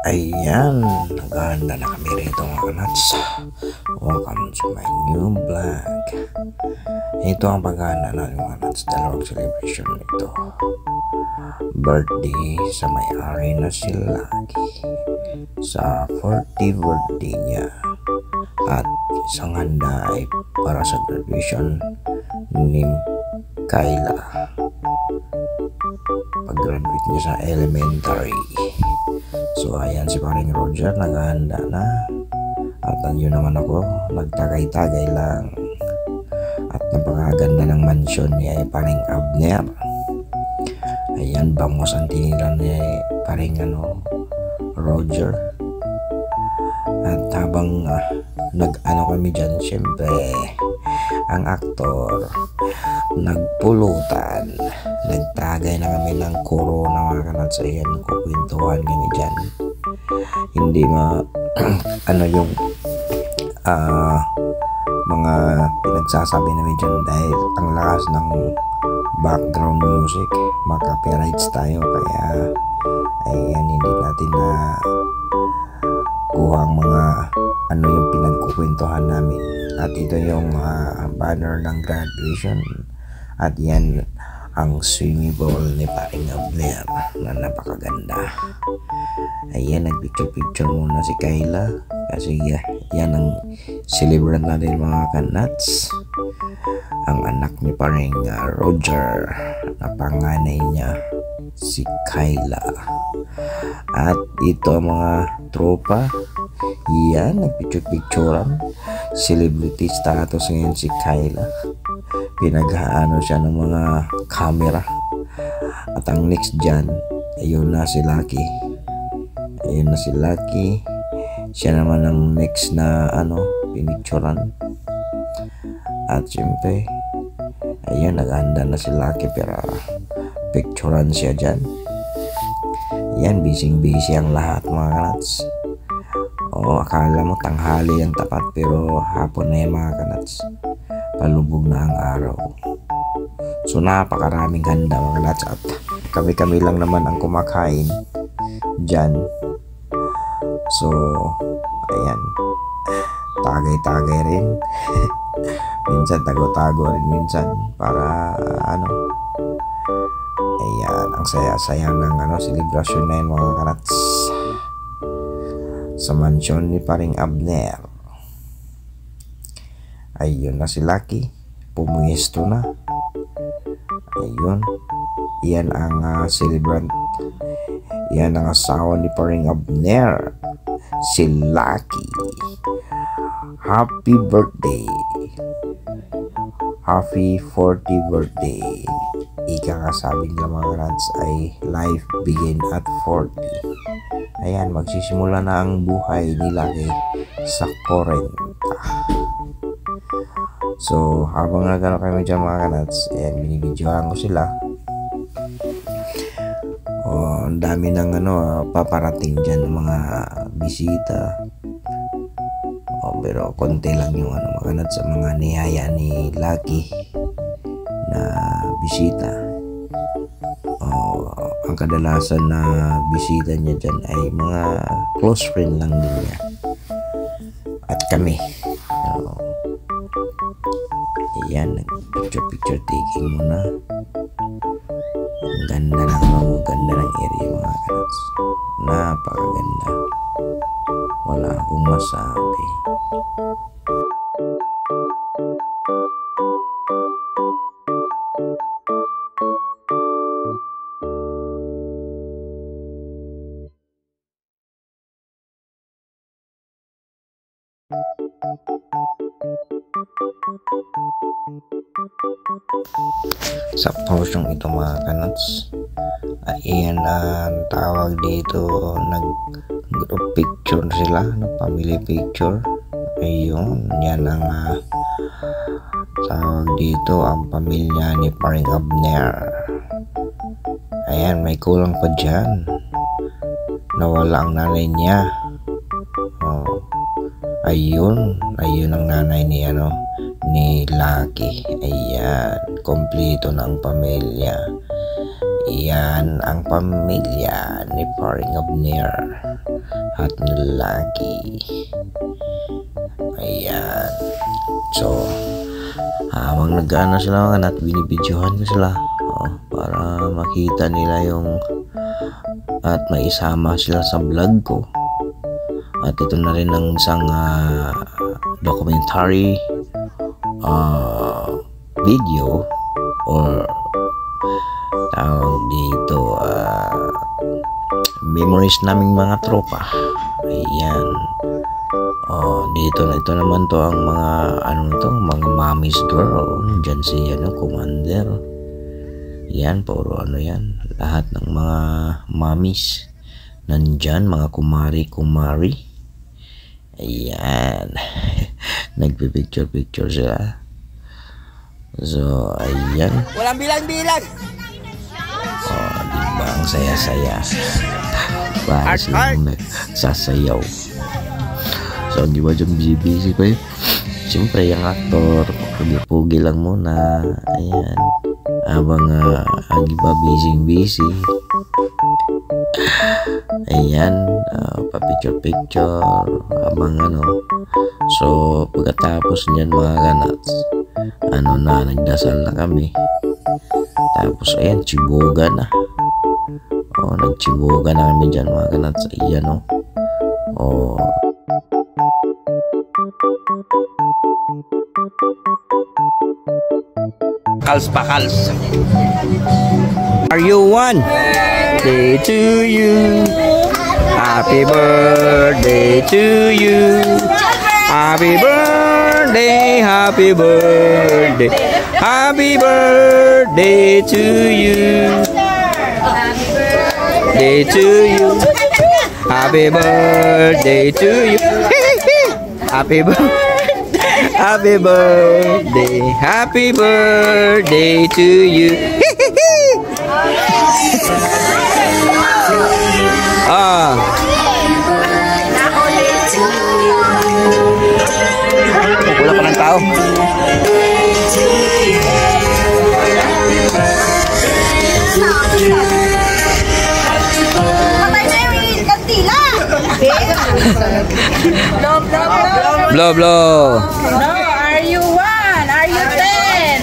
Ayan, naghahanda na kami rito mga nuts. Welcome to my new vlog. Ito ang paghahanda natin mga nuts. Dalawang celebration nito. Birthday sa may-ari na si Lucky. Sa 40th birthday niya. At isang handa ay para sa graduation ni Kyla. Pag-graduate niya sa elementary. So ayan si paring Roger, naghahanda na. At yun naman ako, nagtagay-tagay lang. At napakaganda ng mansyon niya ay paring Abner. Ayan, bangos ang tinilan niya ay paring Roger. At habang nag-ano kami dyan, syempre ang aktor nagpulutan, nagtagay na kami ng corona mga kanats. Ayan, kukwentuhan kami dyan, hindi yung mga pinagsasabi namin dyan dahil ang lakas ng background music, maka-copyrights tayo, kaya ayan, hindi natin na kuha ang mga yung pinagkukwentuhan namin. At ito yung banner ng graduation. At yan ang swimming pool ni paring Abner na napakaganda. Ayan, nagpicture-picture muna si Kyla kasi yan ang celebrant natin mga kanats. Ang anak ni paring Roger na panganay niya si Kyla. At ito mga tropa, yan, nagpicture-picturean. Celebrity status ngayon si Kyla. Pinaghaano siya ng mga camera. At ang next dyan, ayun na si Lucky. Ayun na si Lucky. Siya naman ang next na pinicturean. At syempre, ayun, naghanda na si Lucky pero picturean siya dyan. Yan, busy ang lahat mga kanats. Akala mo tanghali ang tapat pero hapon na yung mga kanats. Palubog na ang araw. So napakaraming handa mga kanats at kami-kami lang naman ang kumakain dyan. So ayan, tagay-tagay rin. Minsan tago-tago rin minsan para ayan, ang saya-saya ng celebration na yun mga kanats sa mansyon ni paring Abner. Ayun na si Lucky, pumuesto na. Ayun, yan ang celebrant. Yan ang asawa ni paring Abner, si Lucky. Happy birthday, happy 40th birthday. Ikakasabi nila mga rats ay life begin at 40. Ayan, magsisimula na ang buhay ni Lucky sa 40. So habang nagano kami dyan mga kanats, ayan, binibidyohan ko sila. Ang dami ng paparating dyan ng mga bisita. Pero konti lang yung mga kanats sa mga niyaya ni Lucky na bisita. Ang kadalasan na bisita niya dyan ay mga close friend lang din niya at kami. Ayan, picture taking muna. Ang ganda ng area mga kanats, napakaganda, wala akong masabi. Sa portion ito mga kanats, ayan ang tawag dito, nag-group picture sila, family picture. Ayun, yan ang tawag dito, ang pamilya ni paring Abner. Ayan, may kulang pa dyan, nawala ang nanay niya. Ayun ang nanay ni ni Lucky. Ayan, kompleto na ang pamilya. Yan ang pamilya ni Paring Abner at ni Lucky. Ayan. So, habang nag-ano sila at binibidyohan ko sila para makita nila yung at maisama sila sa vlog ko. At ito na rin ang isang documentary video or tawag dito memories naming mga tropa. Ayan. Dito na ito naman to ang mga mga mommy's girl. Diyan si Commander. Yan, puro yan. Lahat ng mga mommies nandyan, mga kumari. Ayan. Nagpipicture sila. So, ayan. Walang bilang-bilang. Diba ang saya-saya. Para silang nagsasayaw. So, di ba dyan busy pa yun? Siyempre, yung aktor, pugi-pugi lang muna. Ayan. Habang di ba busy. Ayan. Pa-picture. Habang So, pagkatapos niyan mga kanats, nagdasal na kami. Tapos, ayan, chiboga na. Nagchiboga na kami dyan mga kanats. Ayan, Kals pa kals. Are you one? Day to you. Happy birthday to you. Happy birthday, happy birthday. Happy birthday to you. Day to you. Happy birthday to you. Happy birthday. Happy birthday to you. Wala pa ng tao. Blow. No, are you 1? Are you 10?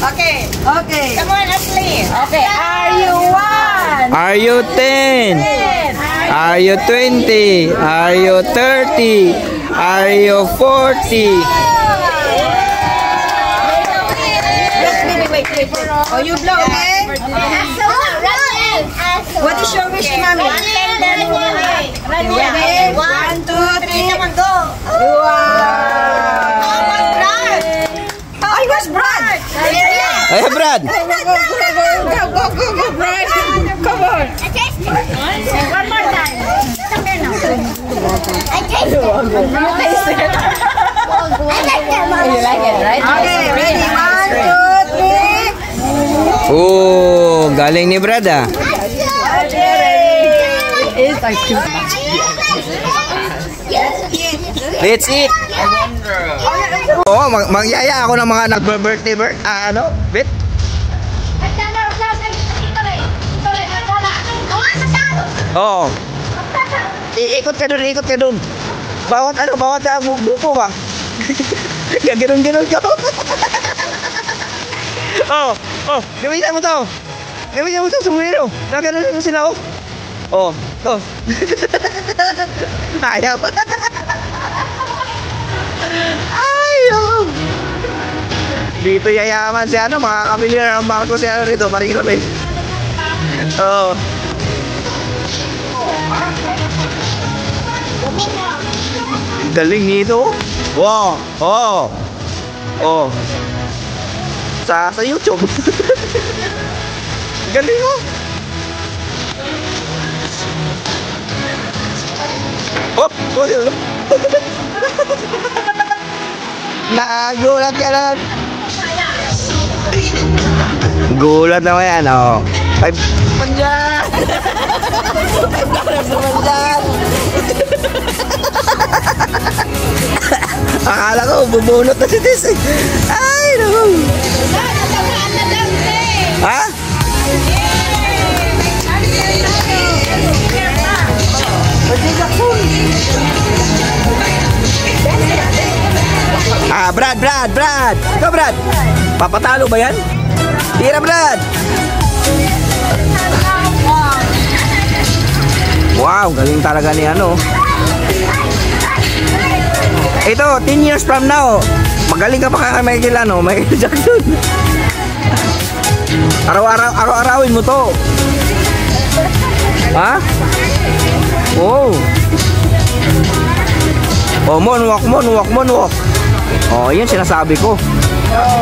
Okay. Come on, Ashley. Okay, are you 1? Are you 10? Are you 20? Are you 30? Are you 40? Wait. Oh, you blow, okay? What is your wish, mommy? Ready? 1, 2, 3. Come on, go. Wow. I was Brad. Hey, Brad. Go, Brad. Come on. One more time. Come here now. I taste it. You taste it. I like that, Mom. You like it, right? Okay, ready? 1, 2, 3. Oh, galing ni Brad Let's eat. Magyaya ako ng mga nag-birthday bit. Ikot ka doon. Bawat buko ba? Gagano'n ka. Gamitin mo to. Sumuliro. Nagano'n sila, Ayaw. Dito yayaman si mga kamilyar ang bangko si rito, Maringlabe. Galing nito. Wow. Sa YouTube. Galing Nagulat ka lang. Gulat naman yan, Ay, panjan! Akala ko, bubunot na si Tis. Ay, naku. Ha? Brad. Ikaw, Brad. Papatalo ba yan? Tira, Brad. Wow, galing talaga ni ano. Ito, 10 years from now, magaling ka pa kay Michael Jackson. Araw-arawin mo to. Ha? Oh. Oh, moonwalk. Oh, yan sinasabi ko.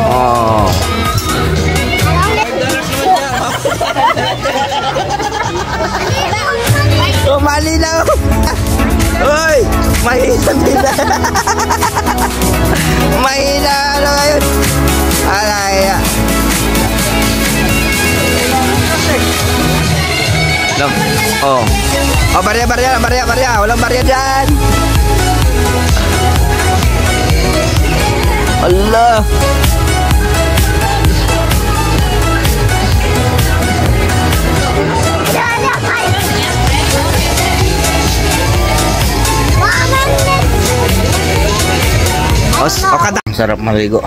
Oh. Oh, mali na. Uy, mahina. Mahina na ngayon. Alaya. No. Oh. Oh, barya. Walang barya dyan. Allah. Ang sarap maligo.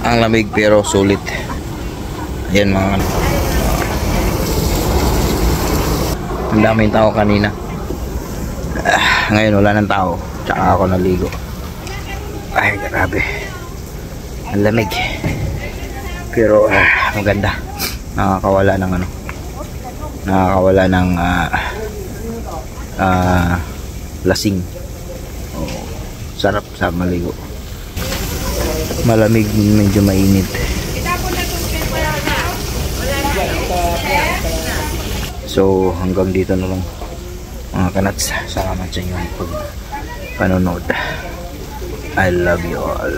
Ang lamig pero sulit. Ayan mga ang daming tao kanina. Ngayon wala nang tao. Tsaka ako naligo. Ay grabe. Ang lamig. Pero maganda. Nakakawala ng ano. Nakakawala ng lasing. Oh, sarap sa maligo. Malamig, medyo mainit. So hanggang dito na lang mga kanats. Salamat sa inyong panonood. I love you all.